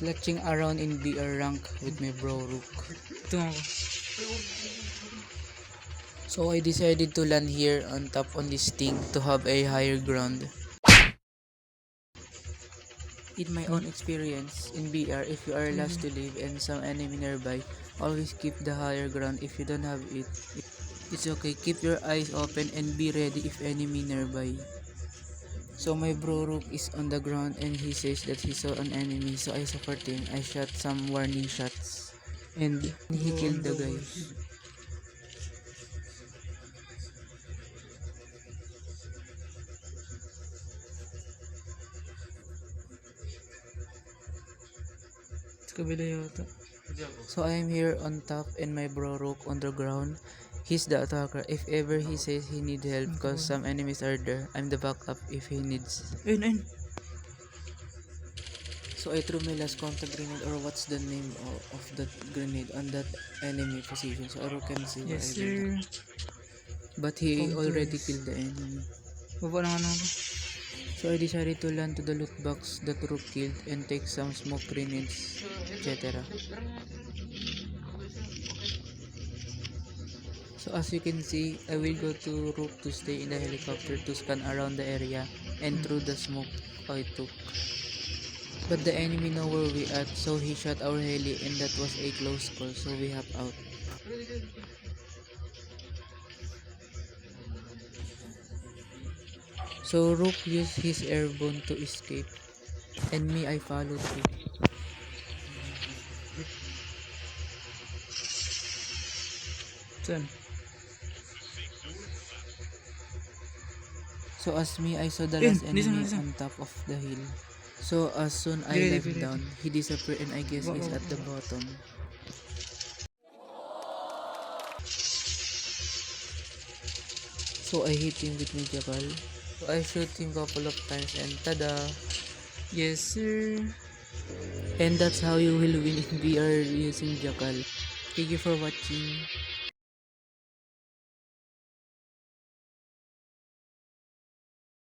Clutching around in BR rank with my bro Rook. Ito ako. So I decided to land here on top on this thing to have a higher ground. In my own experience in BR, if you are last to leave and some enemy nearby, always keep the higher ground. If you don't have it, it's okay. Keep your eyes open and be ready if enemy nearby. So my bro Rook is on the ground and he says that he saw an enemy, so I support him. I shot some warning shots and he killed the guy. Sa kabila yata. So I am here on top and my bro Rook on the ground. He's the attacker. If ever he says he need help cause some enemies are there, I'm the backup if he needs. Ayun. So I threw my last contact grenade or what's the name of that grenade on that enemy position so Rook can see what Yes, I did. sir. But he Contours. already killed the enemy. Baba naman ako. So I decided to land to the loot box that Rook killed and take some smoke grenades, etc. So as you can see, I will go to Rook to stay in the helicopter to scan around the area and through the smoke I took. But the enemy know where we at, so he shot our heli and that was a close call, so we hop out. So Rook used his airborne to escape, and me I followed too. Saan? So as me, I saw the Eh, last listen, enemy listen. on top of the hill. So as soon I Dire, left dire. down, he disappeared and I guess Wow, is wow, at the wow. bottom. So I hit him with my jackal. So I shoot him couple of times and tada! Yes, sir. And that's how you will win in BR using jackal. Thank you for watching.